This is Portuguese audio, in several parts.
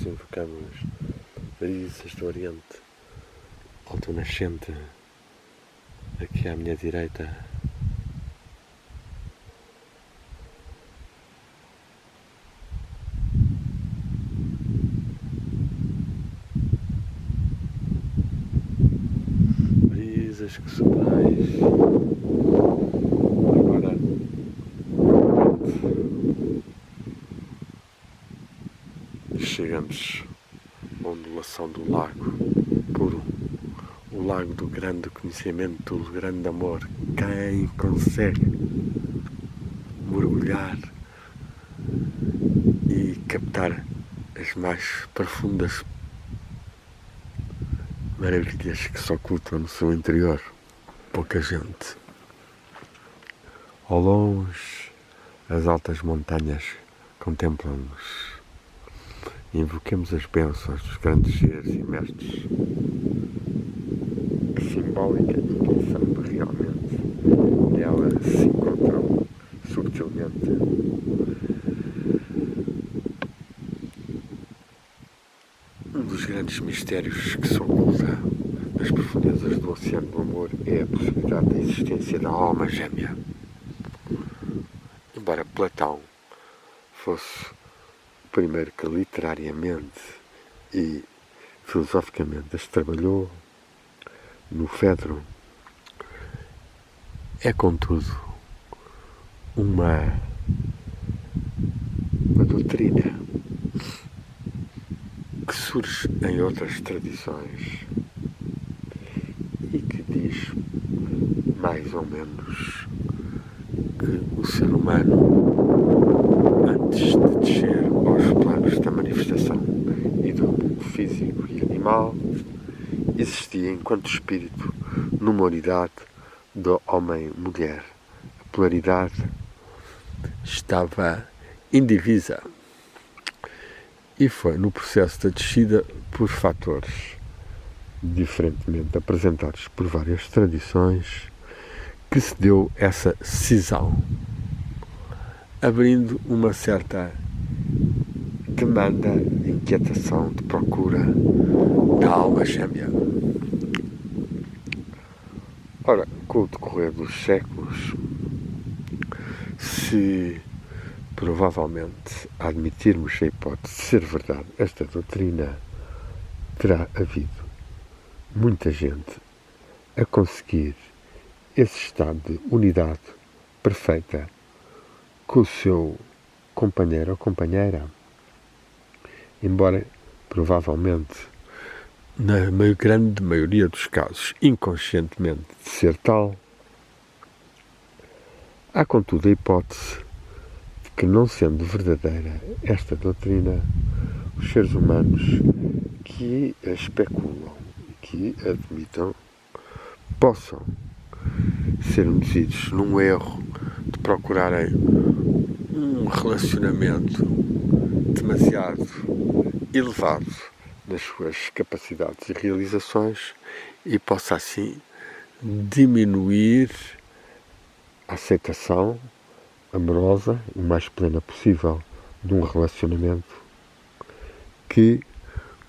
invocamos brisas do Oriente, alto nascente, aqui à minha direita. Brisas que soprais agora chegamos à ondulação do lago puro, o lago do grande conhecimento, do grande amor. Quem consegue mergulhar e captar as mais profundas maravilhas que se ocultam no seu interior? Pouca gente. Ao longe, as altas montanhas contemplam-nos. Invoquemos as bênçãos dos grandes seres e mestres. Que simbólica e quem sabe realmente nela se encontram subtilmente um dos grandes mistérios que se oculta nas profundezas do oceano do amor é a possibilidade da existência da alma gêmea. Embora Platão fosse o primeiro que literariamente e filosoficamente as trabalhou no Fedro, é contudo uma doutrina que surge em outras tradições e que diz mais ou menos que o ser humano, antes de descer aos planos da manifestação e do mundo físico e animal, existia enquanto espírito numa unidade do homem-mulher. A polaridade estava indivisa e foi no processo da descida por fatores diferentemente apresentados por várias tradições que se deu essa cisão, abrindo uma certa demanda de inquietação, de procura da alma gêmea. Ora, com o decorrer dos séculos, se provavelmente admitirmos a hipótese de ser verdade esta doutrina, terá havido muita gente a conseguir esse estado de unidade perfeita com o seu companheiro ou companheira, embora provavelmente na grande maioria dos casos inconscientemente de ser tal. Há contudo a hipótese de que, não sendo verdadeira esta doutrina, os seres humanos que a especulam e que a admitam possam ser induzidos num erro de procurarem um relacionamento demasiado elevado nas suas capacidades e realizações e possa assim diminuir a aceitação amorosa o mais plena possível de um relacionamento que,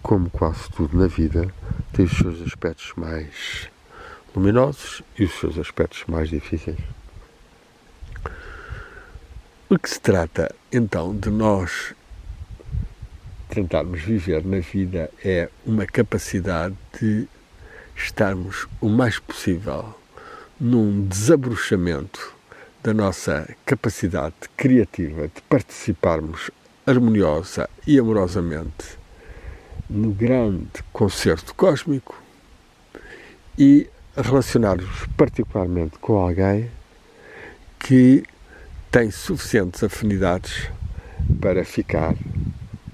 como quase tudo na vida, tem os seus aspectos mais luminosos e os seus aspectos mais difíceis. O que se trata, então, de nós tentarmos viver na vida é uma capacidade de estarmos o mais possível num desabrochamento da nossa capacidade criativa de participarmos harmoniosa e amorosamente no grande concerto cósmico e relacionar-nos particularmente com alguém que tem suficientes afinidades para ficar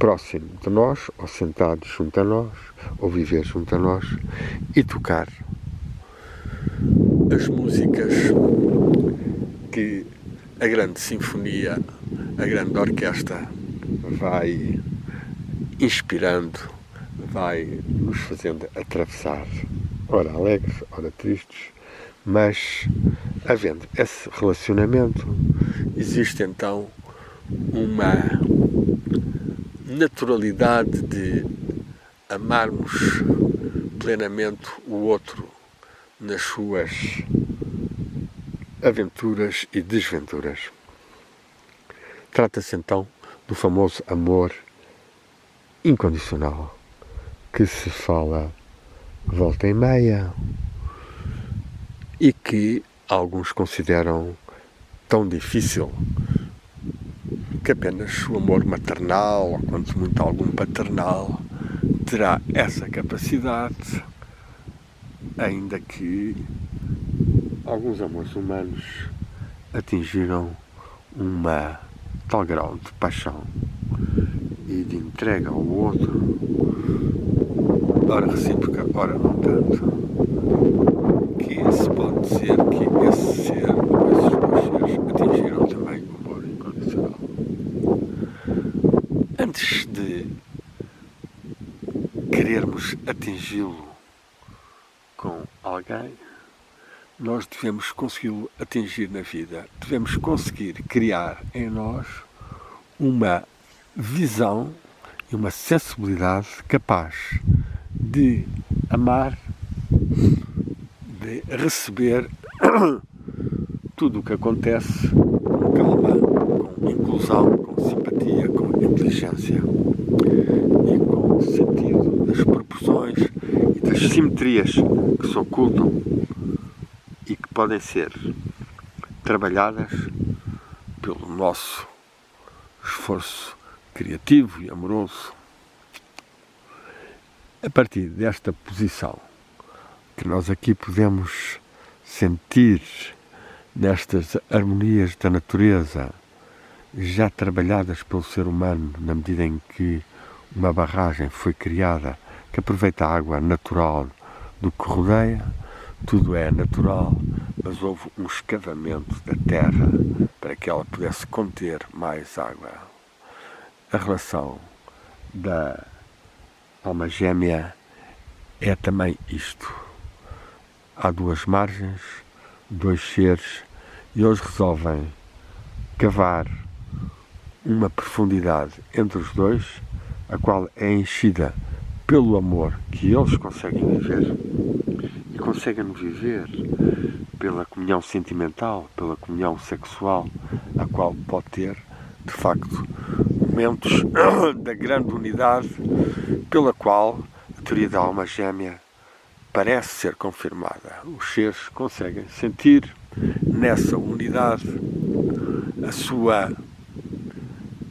próximo de nós, ou sentado junto a nós, ou viver junto a nós, e tocar as músicas que a grande sinfonia, a grande orquestra vai inspirando, vai nos fazendo atravessar, ora alegres, ora tristes, mas havendo esse relacionamento, existe então uma naturalidade de amarmos plenamente o outro nas suas aventuras e desventuras. Trata-se então do famoso amor incondicional, que se fala volta e meia e que alguns consideram tão difícil que apenas o amor maternal, ou quanto muito algum paternal, terá essa capacidade, ainda que alguns amores humanos atingiram uma tal grau de paixão e de entrega ao outro, ora recíproca, ora não tanto, que se pode dizer que esse ser, ou esses dois seres, atingiram também o amor incondicional. Antes de querermos atingi-lo com alguém, nós devemos consegui-lo atingir na vida. Devemos conseguir criar em nós uma visão e uma sensibilidade capaz de amar, de receber tudo o que acontece com calma, com inclusão, com simpatia, com inteligência e com sentido das proporções e das simetrias que se ocultam e que podem ser trabalhadas pelo nosso esforço criativo e amoroso. A partir desta posição que nós aqui podemos sentir nestas harmonias da natureza já trabalhadas pelo ser humano, na medida em que uma barragem foi criada que aproveita a água natural do que rodeia, tudo é natural, mas houve um escavamento da terra para que ela pudesse conter mais água. A relação da alma gêmea é também isto. Há duas margens, dois seres, e eles resolvem cavar uma profundidade entre os dois, a qual é enchida pelo amor que eles conseguem viver, e conseguem viver pela comunhão sentimental, pela comunhão sexual, a qual pode ter, de facto, momentos da grande unidade, pela qual a teoria da alma gêmea parece ser confirmada. Os seres conseguem sentir nessa unidade a sua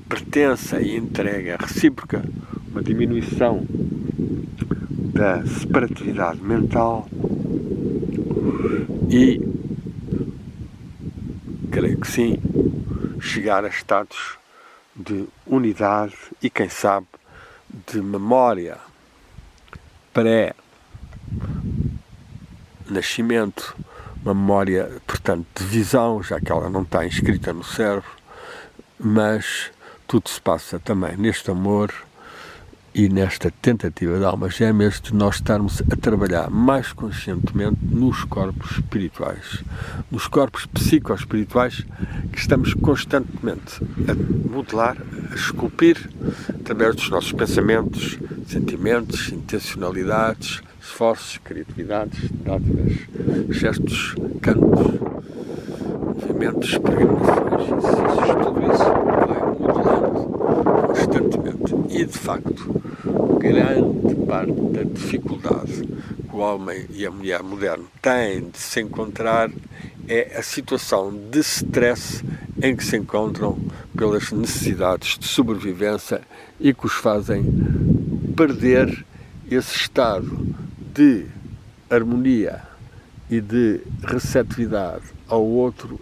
pertença e entrega recíproca, uma diminuição da separatividade mental e, creio que sim, chegar a estados de unidade e, quem sabe, de memória pré-nascimento, uma memória, portanto, de visão, já que ela não está inscrita no cérebro, mas tudo se passa também neste amor e nesta tentativa de almas gêmeas de nós estarmos a trabalhar mais conscientemente nos corpos espirituais, nos corpos psicoespirituais que estamos constantemente a modelar, a esculpir através dos nossos pensamentos, sentimentos, intencionalidades, esforços, criatividades, dádivas, gestos, cantos, movimentos, peregrinações, exercícios, tudo isso vai modelando constantemente. E, de facto, grande parte da dificuldade que o homem e a mulher moderno têm de se encontrar é a situação de stress em que se encontram pelas necessidades de sobrevivência e que os fazem perder esse estado de harmonia e de receptividade ao outro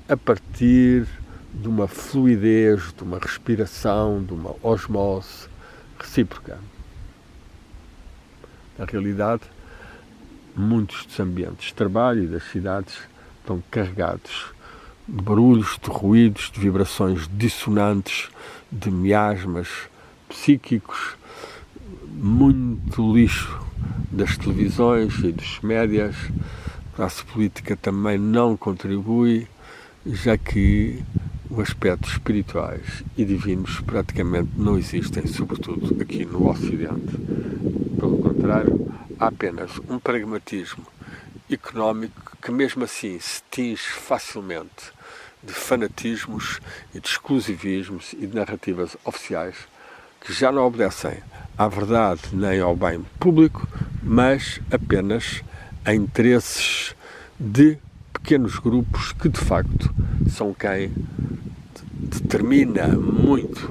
a partir de uma fluidez, de uma respiração, de uma osmose recíproca. Na realidade, muitos dos ambientes de trabalho e das cidades estão carregados de barulhos, de ruídos, de vibrações dissonantes, de miasmas psíquicos, muito lixo das televisões e dos médias. A classe política também não contribui, já que os aspectos espirituais e divinos praticamente não existem, sobretudo aqui no Ocidente. Pelo contrário, há apenas um pragmatismo económico que mesmo assim se tinge facilmente de fanatismos e de exclusivismos e de narrativas oficiais que já não obedecem à verdade nem ao bem público, mas apenas a interesses de pequenos grupos que de facto são quem determina muito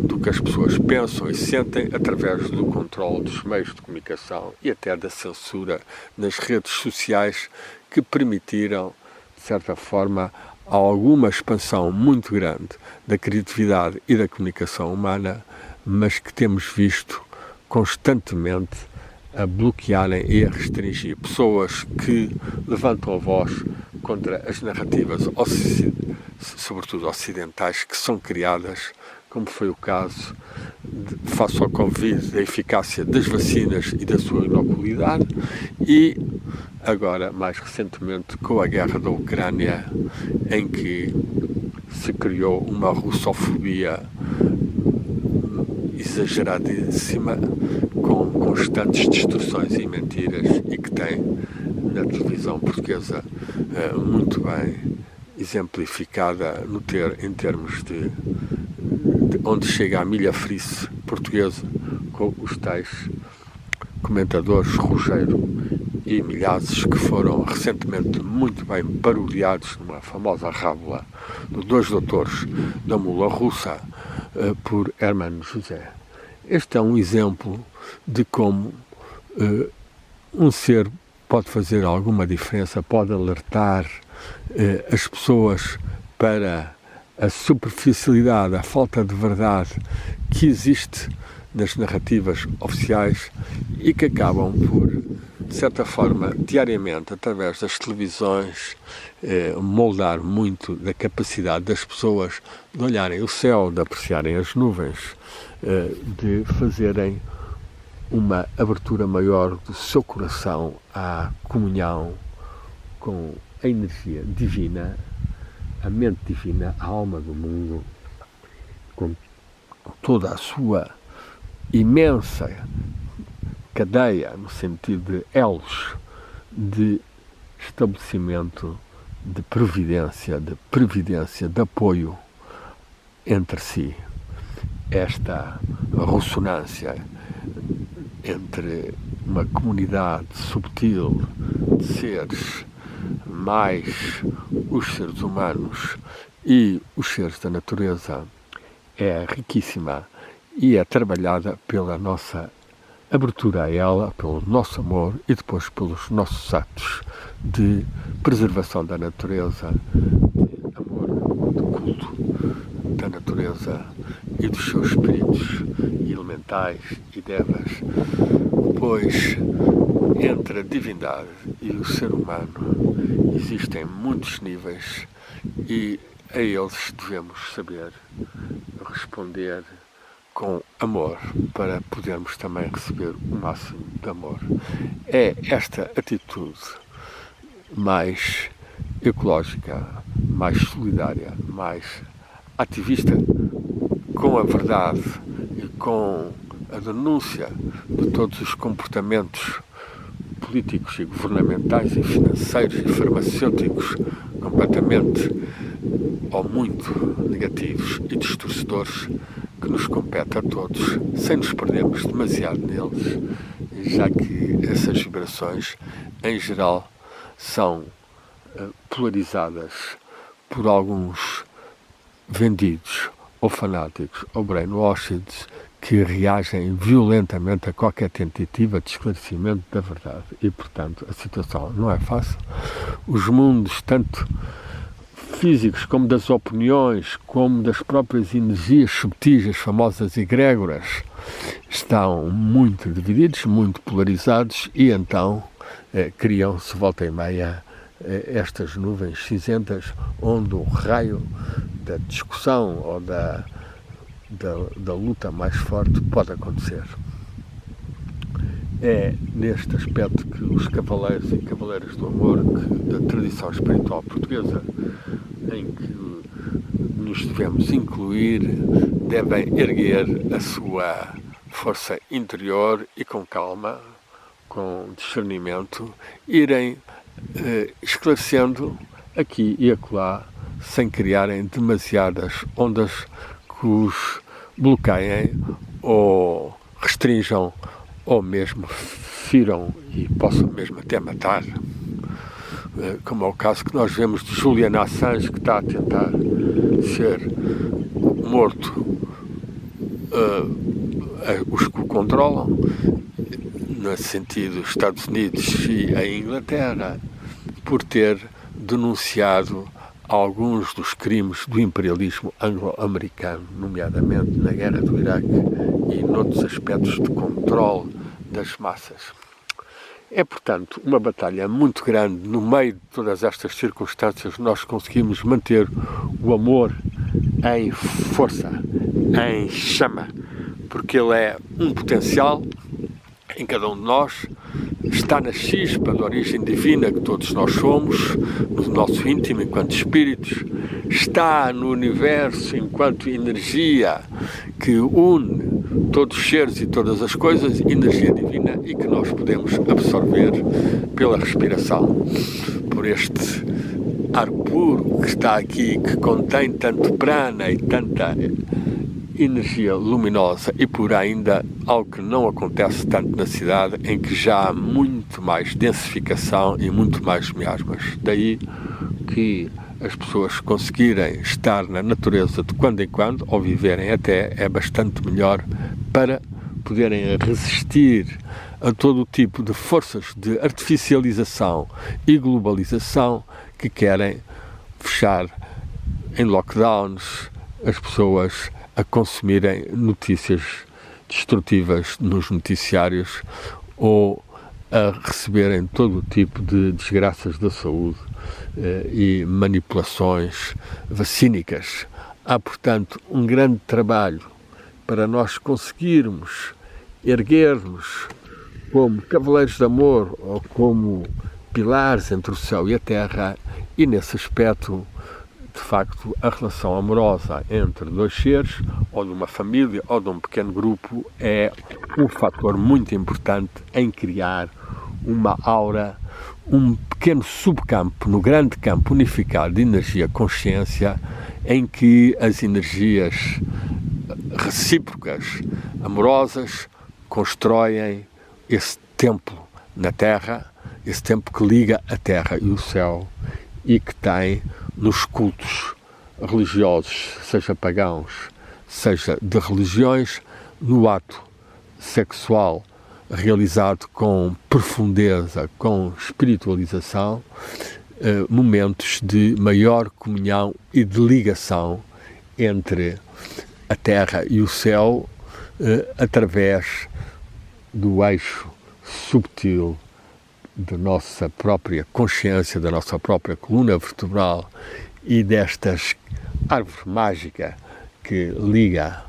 do que as pessoas pensam e sentem através do controle dos meios de comunicação e até da censura nas redes sociais que permitiram, de certa forma, alguma expansão muito grande da criatividade e da comunicação humana, mas que temos visto constantemente a bloquearem e a restringir pessoas que levantam a voz contra as narrativas, sobretudo ocidentais, que são criadas, como foi o caso face ao Covid, da eficácia das vacinas e da sua inoculidade, e agora, mais recentemente, com a guerra da Ucrânia, em que se criou uma russofobia exageradíssima, com constantes distorções e mentiras, e que tem na televisão portuguesa muito bem exemplificada em termos de onde chega a milhafrice portuguesa, com os tais comentadores Rogério e Milhazes, que foram recentemente muito bem parodiados numa famosa rábula de Dois Doutores da Mula Russa por Hermano José. Este é um exemplo de como um ser pode fazer alguma diferença, pode alertar as pessoas para a superficialidade, a falta de verdade que existe nas narrativas oficiais e que acabam por, de certa forma, diariamente, através das televisões, moldar muito da capacidade das pessoas de olharem o céu, de apreciarem as nuvens, de fazerem uma abertura maior do seu coração à comunhão com a energia divina, a mente divina, a alma do mundo, com toda a sua imensa cadeia, no sentido de elos, de estabelecimento, de previdência, de apoio entre si. Esta ressonância entre uma comunidade subtil de seres, mais os seres humanos e os seres da natureza, é riquíssima e é trabalhada pela nossa abertura a ela, pelo nosso amor e depois pelos nossos atos de preservação da natureza, de amor, de culto da natureza e dos seus espíritos elementais e devas, pois entre a divindade e o ser humano existem muitos níveis e a eles devemos saber responder com amor para podermos também receber o máximo de amor. É esta atitude mais ecológica, mais solidária, mais ativista com a verdade e com a denúncia de todos os comportamentos políticos e governamentais e financeiros e farmacêuticos completamente ou muito negativos e distorcedores que nos compete a todos, sem nos perdermos demasiado neles, já que essas vibrações, em geral, são polarizadas por alguns vendidos ou fanáticos ou brainwashed que reagem violentamente a qualquer tentativa de esclarecimento da verdade. E, portanto, a situação não é fácil. Os mundos, tanto físicos como das opiniões, como das próprias energias subtis, as famosas egrégoras, estão muito divididos, muito polarizados e então criam-se volta e meia estas nuvens cinzentas onde o raio da discussão ou da luta mais forte pode acontecer. é neste aspecto que os cavaleiros e cavaleiras do amor da tradição espiritual portuguesa, em que nos devemos incluir, devem erguer a sua força interior e com calma, com discernimento, irem esclarecendo aqui e acolá, sem criarem demasiadas ondas que os bloqueiem ou restringam ou mesmo firam e possam mesmo até matar, como é o caso que nós vemos de Julian Assange, que está a tentar ser morto, os que o controlam, no sentido Estados Unidos e a Inglaterra, por ter denunciado alguns dos crimes do imperialismo anglo-americano, nomeadamente na guerra do Iraque e noutros aspectos de controle das massas. É, portanto, uma batalha muito grande. No meio de todas estas circunstâncias, nós conseguimos manter o amor em força, em chama, porque ele é um potencial em cada um de nós, está na chispa da origem divina que todos nós somos, no nosso íntimo enquanto espíritos, está no universo enquanto energia que une todos os seres e todas as coisas, energia divina, e que nós podemos absorver pela respiração, por este ar puro que está aqui, que contém tanto prana e tanta energia luminosa e pura, ainda algo que não acontece tanto na cidade, em que já há muito mais densificação e muito mais miasmas. Daí que as pessoas conseguirem estar na natureza de quando em quando, ou viverem até, é bastante melhor para poderem resistir a todo o tipo de forças de artificialização e globalização que querem fechar em lockdowns as pessoas a consumirem notícias destrutivas nos noticiários ou a receberem todo o tipo de desgraças da saúde e manipulações vacínicas. Há, portanto, um grande trabalho para nós conseguirmos erguer-nos como cavaleiros de amor ou como pilares entre o céu e a terra, e nesse aspecto, de facto, a relação amorosa entre dois seres, ou de uma família, ou de um pequeno grupo, é um fator muito importante em criar uma aura, um pequeno subcampo no grande campo unificado de energia-consciência, em que as energias recíprocas, amorosas, constroem esse templo na Terra, esse templo que liga a Terra e o céu, e que tem nos cultos religiosos, seja pagãos, seja de religiões, no ato sexual realizado com profundeza, com espiritualização, momentos de maior comunhão e de ligação entre a Terra e o céu, através do eixo subtil da nossa própria consciência, da nossa própria coluna vertebral e destas árvore mágica que liga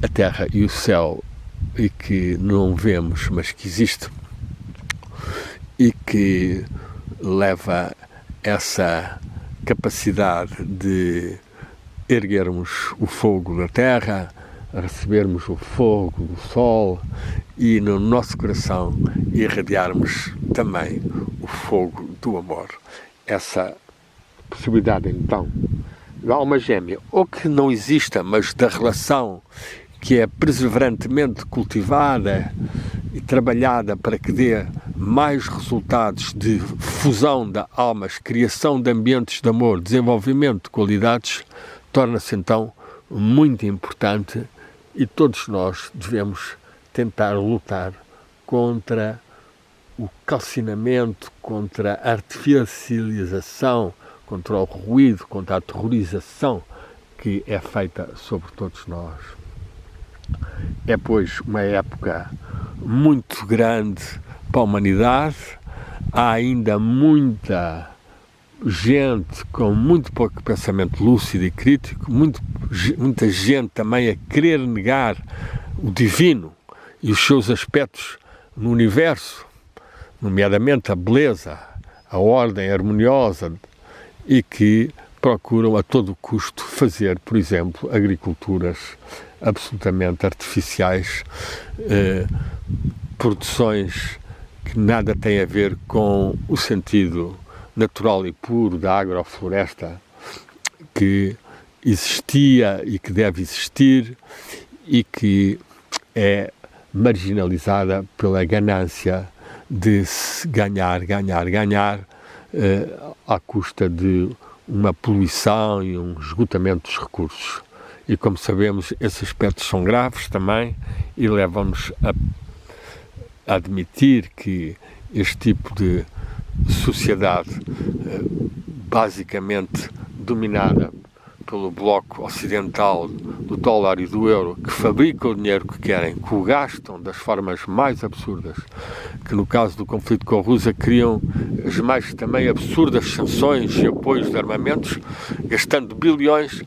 a Terra e o céu e que não vemos, mas que existe e que leva essa capacidade de erguermos o fogo da Terra, recebermos o fogo do Sol e no nosso coração irradiarmos também o fogo do amor. Essa possibilidade, então, da alma gêmea, ou que não exista, mas da relação que é perseverantemente cultivada e trabalhada para que dê mais resultados de fusão de almas, criação de ambientes de amor, desenvolvimento de qualidades, torna-se então muito importante, e todos nós devemos tentar lutar contra o calcinamento, contra a artificialização, contra o ruído, contra a aterrorização que é feita sobre todos nós. É, pois, uma época muito grande para a humanidade. Há ainda muita gente com muito pouco pensamento lúcido e crítico, muita gente também a querer negar o divino e os seus aspectos no universo, nomeadamente a beleza, a ordem harmoniosa, e que procuram a todo custo fazer, por exemplo, agriculturas absolutamente artificiais, produções que nada têm a ver com o sentido natural e puro da agrofloresta que existia e que deve existir e que é marginalizada pela ganância de se ganhar à custa de uma poluição e um esgotamento dos recursos. E como sabemos, esses aspectos são graves também e levam-nos a admitir que este tipo de sociedade, basicamente dominada pelo bloco ocidental do dólar e do euro, que fabrica o dinheiro que querem, que o gastam das formas mais absurdas, que no caso do conflito com a Rússia criam as mais também absurdas sanções e apoios de armamentos, gastando bilhões,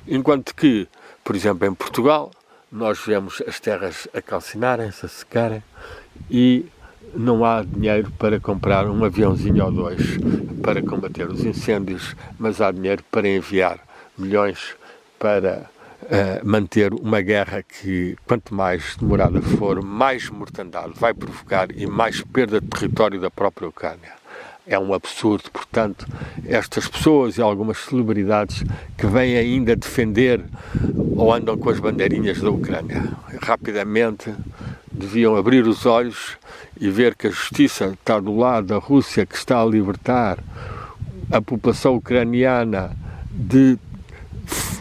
enquanto que, por exemplo, em Portugal, nós vemos as terras a calcinarem-se, a secarem, e não há dinheiro para comprar um aviãozinho ou dois para combater os incêndios, mas há dinheiro para enviar milhões para manter uma guerra que, quanto mais demorada for, mais mortandade vai provocar e mais perda de território da própria Ucrânia. É um absurdo, portanto, estas pessoas e algumas celebridades que vêm ainda defender ou andam com as bandeirinhas da Ucrânia, rapidamente deviam abrir os olhos e ver que a justiça está do lado da Rússia, que está a libertar a população ucraniana de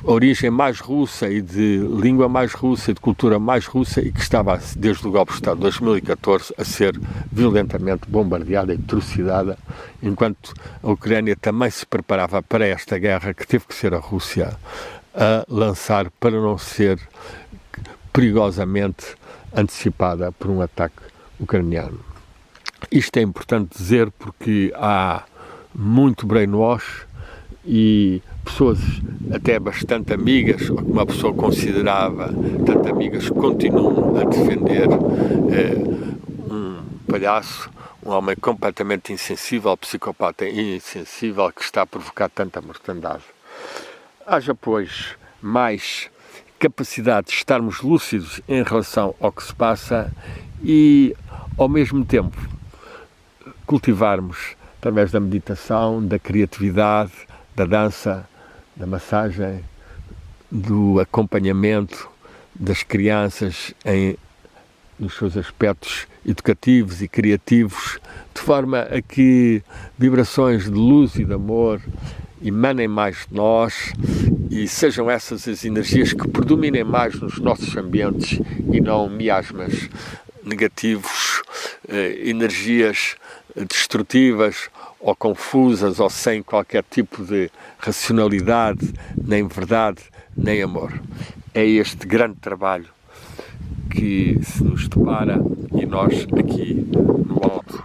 origem mais russa e de língua mais russa e de cultura mais russa, e que estava, desde o golpe de Estado de 2014, a ser violentamente bombardeada e trucidada, enquanto a Ucrânia também se preparava para esta guerra que teve que ser a Rússia a lançar para não ser perigosamente antecipada por um ataque ucraniano. Isto é importante dizer porque há muito brainwash e pessoas até bastante amigas, ou que uma pessoa considerava tanto amigas, continuam a defender um palhaço, um homem completamente insensível, psicopata e insensível, que está a provocar tanta mortandade. Haja, pois, mais capacidade de estarmos lúcidos em relação ao que se passa e, ao mesmo tempo, cultivarmos, através da meditação, da criatividade, da dança, da massagem, do acompanhamento das crianças nos seus aspectos educativos e criativos, de forma a que vibrações de luz e de amor emanem mais de nós e sejam essas as energias que predominem mais nos nossos ambientes e não miasmas negativos, energias destrutivas ou confusas ou sem qualquer tipo de racionalidade, nem verdade, nem amor. É este grande trabalho que se nos depara e nós aqui no alto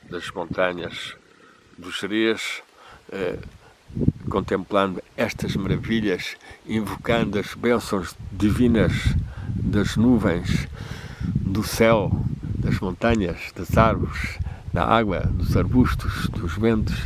das montanhas do Gerês, contemplando estas maravilhas, invocando as bênçãos divinas das nuvens, do céu, das montanhas, das árvores, da água, dos arbustos, dos ventos,